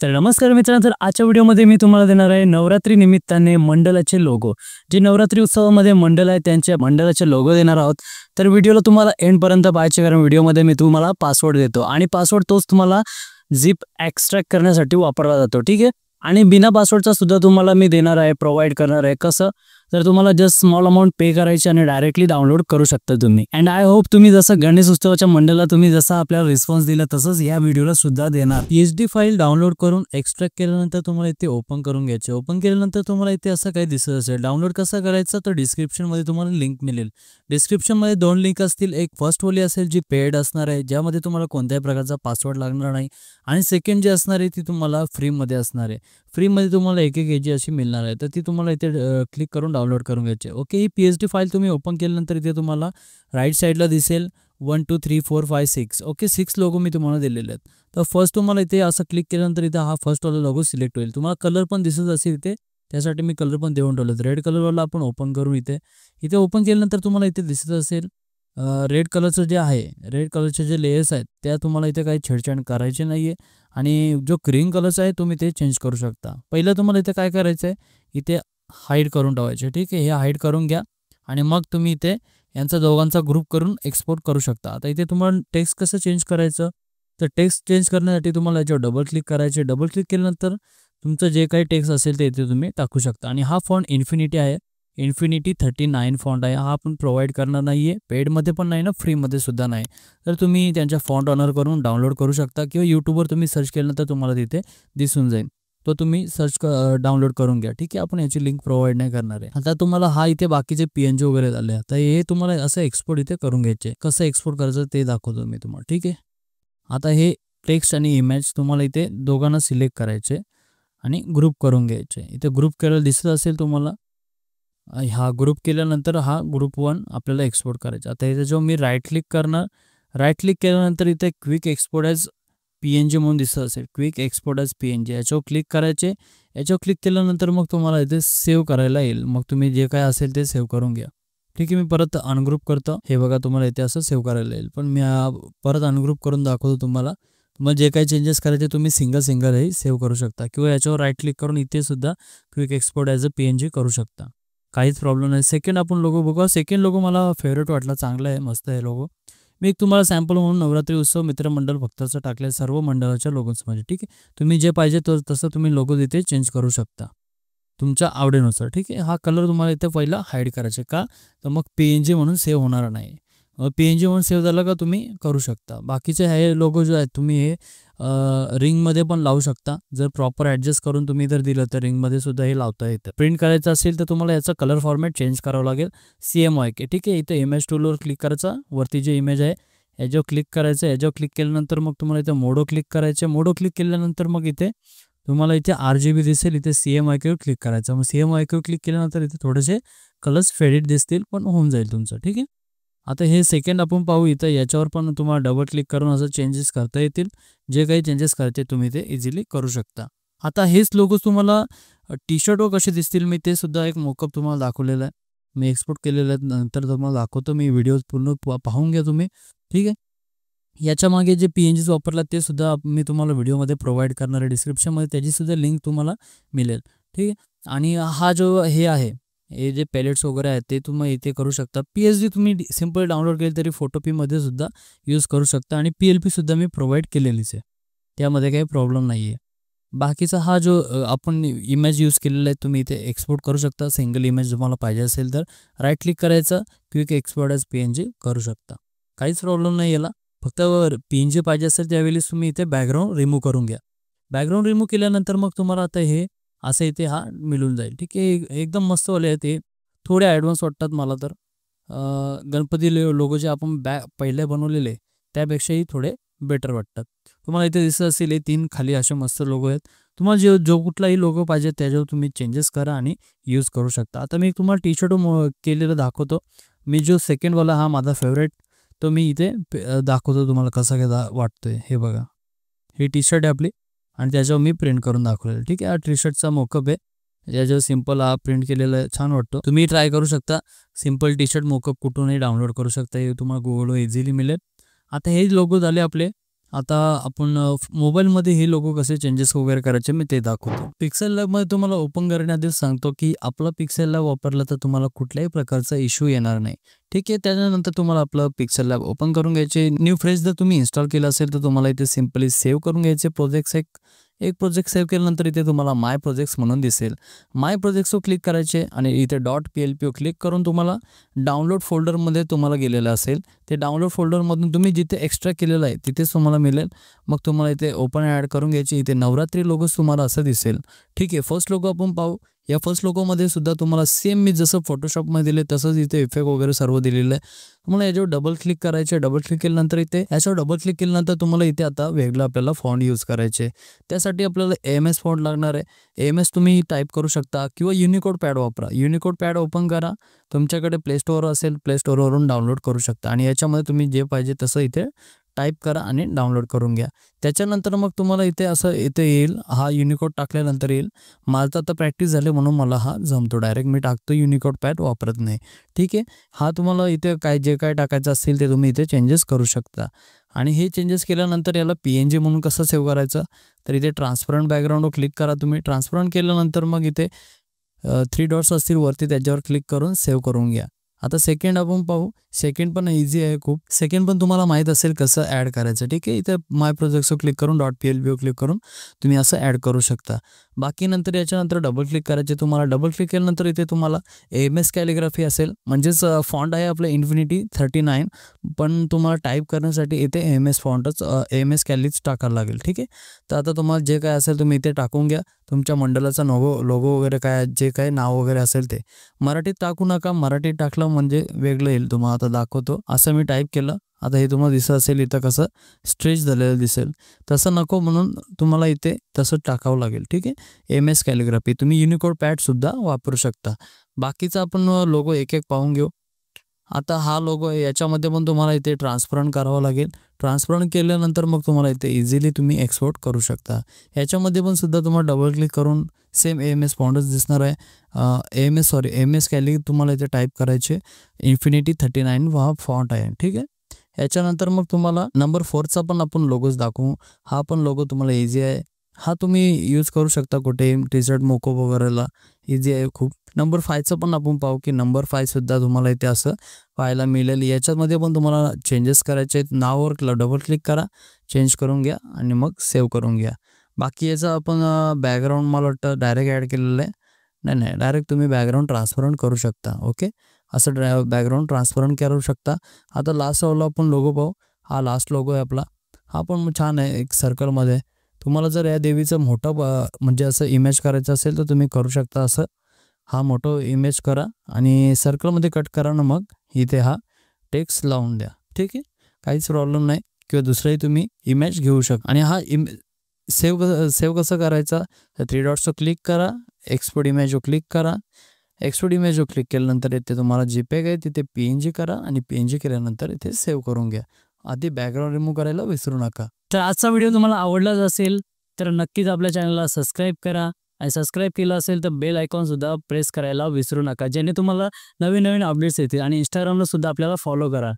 तर नमस्कार मित्रांनो, तर आजच्या व्हिडिओमध्ये मी तुम्हाला देणार आहे नवरात्री निमित्ताने मंडलाचे लोगो. जे नवरात्री उत्सवामध्ये मंडल आहे त्यांच्या मंडलाचे लोगो देणार आहोत. तर व्हिडिओला तुम्हाला एंड पर्यंत पाहायचे, कारण व्हिडिओमध्ये मी तुम्हाला पासवर्ड देतो आणि पासवर्ड तोच तुम्हाला झिप एक्स्ट्रॅक्ट करण्यासाठी वापरला जातो. ठीक आहे. आणि बिना पासवर्डचा सुद्धा तुम्हाला मी देणार आहे, प्रोव्हाइड करणार आहे. कसं तर तुम्हाला जस्ट स्मॉल अमाउंट पे करायची आणि डायरेक्टली डाउनलोड करू शकता तुम्ही. अँड आय होप तुम्ही जसं गणेश उत्सवाच्या मंडळाला तुम्ही जसा आपल्याला रिस्पॉन्स दिला तसंच या व्हिडिओला सुद्धा देणार. PSD फाईल डाउनलोड करून एक्स्ट्रॅक्ट केल्यानंतर तुम्हाला इथे ओपन करून घ्यायचे. ओपन केल्यानंतर तुम्हाला इथे असं काही दिसत असेल. डाउनलोड कसं करायचं तर डिस्क्रिप्शनमध्ये तुम्हाला लिंक मिळेल. डिस्क्रिप्शनमध्ये 2 लिंक असतील. एक फर्स्ट वाली असेल जी पेड असणार आहे, ज्यामध्ये तुम्हाला कोणत्याही प्रकारचा पासवर्ड लागणार नाही. आणि सेकंड जी असणार आहे ती तुम्हाला फ्रीमध्ये असणार आहे. फ्रीमध्ये तुम्हाला 1-1 KB अशी मिळणार आहे. तर ती तुम्हाला इथे क्लिक करून डाउनलोड करून घ्यायची. ओके, ही PSD फाईल तुम्ही ओपन केल्यानंतर इथे तुम्हाला राईट साईडला दिसेल 1 2 3 4 5 6. ओके, 6 लोगो मी तुम्हाला दिलेले आहेत. तर फर्स्ट तुम्हाला इथे असं क्लिक केल्यानंतर इथे हा फर्स्टवाला लोगो सिलेक्ट होईल. तुम्हाला कलर पण दिसत असेल इथे, त्यासाठी मी कलर पण देऊन ठेवलं. रेड कलरवाला आपण ओपन करू. इथे ओपन केल्यानंतर तुम्हाला इथे दिसत असेल रेड कलरचं जे आहे, रेड कलरचे जे लेयर्स आहेत त्या तुम्हाला इथे काही छेडछाड करायची नाही आहे. आणि जो ग्रीन कलरचा आहे तुम्ही ते चेंज करू शकता. पहिलं तुम्हाला इथे काय करायचं आहे, इथे हाईड करून ठेवायचे. ठीक आहे, हे हाईड करून घ्या आणि मग तुम्ही इथे यांचा दोघांचा ग्रुप करून एक्सपोर्ट करू शकता. आता इथे तुम्हाला टेक्स्ट कसं चेंज करायचं तर टेक्स्ट चेंज करण्यासाठी तुम्हाला याच्यावर डबल क्लिक करायचे. डबल क्लिक केल्यानंतर तुमचं जे काही टेक्स्ट असेल ते इथे तुम्ही टाकू शकता. आणि हा फॉन्ट इन्फिनिटी आहे, इन्फिनिटी 39 फॉन्ट आहे. हा आपण प्रोव्हाइड करणार नाही आहे, पेडमध्ये पण नाही ना, फ्रीमध्ये सुद्धा नाही. तर तुम्ही त्यांच्या फॉन्ट ऑनर करून डाउनलोड करू शकता किंवा यूट्यूबवर तुम्ही सर्च केल्यानंतर तुम्हाला तिथे दिसून जाईल. तो तुम्ही डाउनलोड करून घ्या. ठीक आहे, आपण याची लिंक प्रोव्हाइड नाही करणार आहे. आता तुम्हाला हा इथे बाकीचे PNG वगैरे झाले, आता हे तुम्हाला असं एक्सपोर्ट इथे करून घ्यायचे. कसं एक्सपोर्ट करायचं ते दाखवतो मी तुम्हाला. ठीक आहे, आता हे टेक्स्ट आणि इमेज तुम्हाला इथे दोघांना सिलेक्ट करायचे आणि ग्रुप करून घ्यायचे. इथे ग्रुप केलेलं दिसत असेल तुम्हाला. हा ग्रुप केल्यानंतर हा ग्रुप 1 आपल्याला एक्सपोर्ट करायचा. आता इथे जेव्हा मी राईट क्लिक करणार, राईट क्लिक केल्यानंतर इथे क्विक एक्सपोर्ट ॲज PNG म्हणून दिसत असेल. क्विक एक्सपोर्ट ॲज PNG याच्यावर क्लिक करायचे. याच्यावर क्लिक केल्यानंतर मग तुम्हाला इथे सेव्ह करायला येईल. मग तुम्ही जे काय असेल ते सेव्ह करून घ्या. ठीक आहे, मी परत अनग्रुप करतो. हे बघा तुम्हाला इथे असं सेव्ह करायला येईल. पण मी परत अनग्रुप करून दाखवतो तुम्हाला. मग जे काही चेंजेस करायचे तुम्ही सिंगलही सेव्ह करू शकता किंवा याच्यावर राईट क्लिक करून इथे सुद्धा क्विक एक्सपोर्ट ॲज PNG करू शकता. काहीच प्रॉब्लेम नाही. सेकंड आपण लोगो बघू. सेकंड लोगो मला फेवरेट वाटला, चांगला आहे, मस्त आहे लोगो. मी तुम्हाला सॅम्पल म्हणून नवरात्री उत्सव मित्रमंडळ भक्ताचं टाकले सर्व मंडळाच्या लोगोजमध्ये. ठीक आहे, तुम्ही जे पाहिजे तसं तुम्ही लोगो इथे चेंज करू शकता तुमच्या आवडीनुसार. ठीक आहे, हा कलर तुम्हाला इथे पहिला हाईड करायचे का तर मग PNG म्हणून सेव्ह होणार नाही. PNG म्हणून सेव्ह झालं का तुम्ही करू शकता. बाकीचे हे लोगो जे आहेत तुम्ही हे रिंगमध्ये पण लावू शकता. जर प्रॉपर ॲडजस्ट करून तुम्ही जर दिलं तर रिंगमध्ये सुद्धा हे लावता येतं. प्रिंट करायचं असेल तर तुम्हाला याचा कलर फॉर्मॅट चेंज करावं लागेल. CMYK. ठीक आहे, इथे इमेज टूलवर क्लिक करायचा. वरती जे इमेज आहे याच्यावर क्लिक करायचं. याच्यावर क्लिक केल्यानंतर मग तुम्हाला इथे मोडो क्लिक करायचे. मोडो क्लिक केल्यानंतर मग इथे तुम्हाला इथे RGB दिसेल. इथे CMYK वर क्लिक करायचं. मग CMYK वर क्लिक केल्यानंतर इथे थोडेसे कलर्स फेडेड दिसतील, पण होऊन जाईल तुमचं. ठीक आहे, आता हे सेकंड आपण पाहू. इथं याच्यावर पण तुम्हाला डबल क्लिक करून असं चेंजेस करता येतील. जे काही चेंजेस करायचे तुम्ही ते इझिली करू शकता. आता हेच लोगो तुम्हाला टी-शर्टवर कसे दिसतील मी ते सुद्धा एक मोकअप तुम्हाला दाखवलेलं आहे. मी एक्सपोर्ट केलेलं आहे, नंतर तुम्हाला दाखवतो. मी व्हिडिओ पूर्ण पाहून घ्या तुम्ही. ठीक आहे, याच्या मागे जे PNGs वापरला ते सुद्धा मी तुम्हाला व्हिडिओमध्ये प्रोव्हाइड करणार आहे. डिस्क्रिप्शनमध्ये त्याचीसुद्धा लिंक तुम्हाला मिळेल. ठीक आहे, आणि हा जो हे आहे, हे जे पॅलेट्स वगैरे आहेत ते तुम्ही इथे करू शकता. PSD तुम्ही सिम्पल डाउनलोड केली तरी फोटोपीमध्ये सुद्धा यूज करू शकता. आणि PLP सुद्धा मी प्रोव्हाइड केलेलीच आहे, त्यामध्ये काही प्रॉब्लेम नाही आहे. बाकीचा हा जो आपण इमेज यूज केलेला आहे तुम्ही इथे एक्सपोर्ट करू शकता. सिंगल इमेज तुम्हाला पाहिजे असेल तर राईट क्लिक करायचं, क्विक एक्सपोर्ट ॲज PNG करू शकता. काहीच प्रॉब्लेम नाही याला. फक्त PNG पाहिजे असेल त्यावेळेस तुम्ही इथे बॅकग्राऊंड रिमूव्ह करून घ्या. बॅकग्राऊंड रिमूव्ह केल्यानंतर मग तुम्हाला आता हे असं इथे हा मिळून जाईल. ठीक आहे, एकदम मस्तवाले आहे ते. थोडे ॲडव्हान्स वाटतात मला तर. गणपती लोगो जे आपण पहिले बनवलेले त्यापेक्षाही थोडे बेटर वाटतात. तुम्हाला इथे दिसत असेल हे 3 खाली असे मस्त लोगो आहेत. तुम्हाला जो कुठलाही लोगो पाहिजे त्याच्यावर तुम्ही चेंजेस करा आणि यूज करू शकता. आता मी तुम्हाला टी-शर्ट केलेलं दाखवतो. मी जो सेकंडवाला हा माझा फेवरेट तो मी इथे दाखवतो तुम्हाला कसा काय वाटतोय. हे बघा, ही टी-शर्ट आहे आपली आणि त्याच्यावर मी प्रिंट करून दाखवलेलं. ठीक आहे, हा टी-शर्टचा मोकअप आहे. याच्यावर सिंपल हा प्रिंट केलेला आहे, छान वाटतो. तुम्ही ट्राय करू शकता. सिंपल टी-शर्ट मोकअप कुठूनही डाउनलोड करू शकता. हे तुम्हाला गुगलवर इझिली मिळेल. आता हे लोगो झाले आपले आता आपण मोबाईलमध्ये हे लोगो कसे चेंजेस वगैरे करायचे मी ते दाखवतो. पिक्सेल लॅबमध्ये तुम्हाला ओपन करण्याआधीच सांगतो की आपला पिक्सेल लॅब वापरला तर तुम्हाला कुठल्याही प्रकारचा इश्यू येणार नाही. ठीक आहे. त्याच्यानंतर तुम्हाला आपलं पिक्सेल लॅब ओपन करून घ्यायचे. न्यू फ्रेश जर तुम्ही इन्स्टॉल केलं असेल तर तुम्हाला इथे सिम्पली सेव्ह करून घ्यायचे प्रोजेक्ट्स. एक प्रोजेक्ट सेव्ह केल्यानंतर इथे तुम्हाला माय प्रोजेक्ट्स म्हणून दिसेल. माय प्रोजेक्ट्सवर क्लिक करायचे आणि इथे .plp क्लिक करून तुम्हाला डाउनलोड फोल्डरमध्ये तुम्हाला गेलेलं असेल. ते डाउनलोड फोल्डरमधून तुम्ही जिथे एक्स्ट्रा केलेलं आहे तिथेच तुम्हाला मिळेल. मग तुम्हाला इथे ओपन ॲड करून घ्यायची. इथे नवरात्री लोगोच तुम्हाला असं दिसेल. ठीक आहे. फर्स्ट लोगो आपण पाहू. या फर्स्ट लोगोमध्ये सुद्धा तुम्हाला सेम मी जसं फोटोशॉपमध्ये दिले तसंच इथे इफेक्ट वगैरे सर्व दिलेलं आहे. तुम्हाला याच्यावर डबल क्लिक करायचे. डबल क्लिक केल्यानंतर इथे याच्यावर डबल क्लिक केल्यानंतर तुम्हाला इथे आता वेगळं आपल्याला फॉन्ट यूज करायचे. त्यासाठी आपल्याला AMS फॉन्ट लागणार आहे. AMS तुम्ही टाईप करू शकता किंवा युनिकोड पॅड वापरा. युनिकोड पॅड ओपन करा. तुमच्याकडे प्ले स्टोअर असेल प्ले स्टोअरवरून डाउनलोड करू शकता आणि याच्यामध्ये तुम्ही जे पाहिजे तसं इथे टाईप करा आणि डाउनलोड करून घ्या. त्याच्यानंतर मग तुम्हाला इथे असं इथे येईल. हा युनिकोड टाकल्यानंतर येईल. माझं आता प्रॅक्टिस झाली म्हणून मला हा जमतो. डायरेक्ट मी टाकतो युनिकोड पॅड वापरत नाही. ठीक आहे. हा तुम्हाला इथे जे काय टाकायचं असेल ते तुम्ही इथे चेंजेस करू शकता आणि हे चेंजेस केल्यानंतर याला PNG म्हणून कसं सेव्ह करायचं तर इथे ट्रान्सपरंट बॅकग्राऊंडवर क्लिक करा तुम्ही. ट्रान्सपरंट केल्यानंतर मग इथे 3 डॉट्स असतील वरती त्याच्यावर क्लिक करून सेव्ह करून घ्या. आता सेकंड आपण पाहू. सेकंड पण इझी आहे खूप. सेकंड पण तुम्हाला माहीत असेल कसं ॲड करायचं. ठीक आहे. इथे माय प्रोजेक्ट्सवर क्लिक करून .plp क्लिक करून तुम्ही असं ॲड करू शकता. बाकी नंतर याच्यानंतर डबल क्लिक करायचे तुम्हाला. डबल क्लिक केल्यानंतर इथे तुम्हाला AMS कॅलिग्राफी असेल म्हणजेच फॉन्ट आहे आपलं इन्फिनिटी 39 पण तुम्हाला टाईप करण्यासाठी इथे AMS फॉन्टच AMS कॅलीच टाकायला लागेल. ठीक आहे. तर आता तुम्हाला जे काय असेल तुम्ही इथे टाकून घ्या. तुमच्या मंडळाचा लोगो वगैरे काय जे काही नाव वगैरे असेल ते मराठीत टाकू नका. मराठीत टाकलं म्हणजे वेगळं येईल. तुम्हाला आता दाखवतो. असं मी टाईप केलं. आता हे तुम्हाला दिसत असेल इथं कसं स्ट्रेच झालेलं दिसेल. तसं नको म्हणून तुम्हाला इथे तसं टाकावं लागेल. ठीक आहे. AMS कॅलिग्राफी तुम्ही युनिकोड पॅडसुद्धा वापरू शकता. बाकीचा आपण लोगो एक एक पाहून घेऊ. आता हा लोगो आहे याच्यामध्ये पण तुम्हाला इथे ट्रान्सपरंट करावं लागेल. ट्रान्सपरंट केल्यानंतर मग तुम्हाला इथे इझिली तुम्ही एक्सपोर्ट करू शकता. याच्यामध्ये पण सुद्धा तुम्हाला डबल क्लिक करून सेम AMS फॉन्टच दिसणार आहे. AMS कॅली तुम्हाला इथे टाईप करायचे. इन्फिनिटी 39 हा फॉन्ट आहे. ठीक आहे. याच्यानंतर मग तुम्हाला नंबर 4चा पण आपण लोगोज दाखवू. हा पण लोगो तुम्हाला इझी आहे. हा तुम्ही यूज करू शकता कुठे टी-शर्ट मोको वगैरेला. इझी आहे खूप. नंबर 5चं पण आपण पाहू की नंबर 5 सुद्धा तुम्हाला इथे असं पाहायला मिळेल. याच्यामध्ये पण तुम्हाला चेंजेस करायचे आहेत. नावावर डबल क्लिक करा. चेंज करून घ्या आणि मग सेव्ह करून घ्या. बाकी याचा आपण बॅकग्राऊंड मला वाटतं डायरेक्ट ॲड केलेलं आहे. नाही डायरेक्ट तुम्ही बॅकग्राऊंड ट्रान्सपरंट करू शकता. ओके. असं बॅकग्राऊंड ट्रान्सपरंट करू शकता. आता लास्ट वाला आपण लोगो पाहू. हा लास्ट लोगो आहे आपला. हा पण छान आहे एक सर्कलमध्ये. तुम्हाला जर या देवीचं मोठं म्हणजे असं इमेज करायचं असेल तर तुम्ही करू शकता असं. हा मोठं इमेज करा आणि सर्कलमध्ये कट करा ना मग इथे हा टेक्स्ट लावून द्या. ठीक आहे. काहीच प्रॉब्लेम नाही किंवा दुसराही तुम्ही इमेज घेऊ शकता. आणि हा सेव्ह कसं करायचा तर 3 डॉट्सवर क्लिक करा. एक्सपोर्ट इमेजवर क्लिक करा. एक्सपोर्ट इमेजवर क्लिक केल्यानंतर इथे तुम्हाला JPEG आहे तिथे PNG करा आणि PNG केल्यानंतर इथे सेव्ह करून घ्या. आधी बॅकग्राऊंड रिमूव्ह करायला विसरू नका. तर आजचा व्हिडिओ तुम्हाला आवडलाच असेल तर नक्कीच आपल्या चॅनलला सबस्क्राईब करा आणि सबस्क्राईब केलं असेल तर बेल आयकॉनसुद्धा प्रेस करायला विसरू नका जेणे तुम्हाला नवीन अपडेट्स येतील आणि Instagramला सुद्धा आपल्याला फॉलो करा.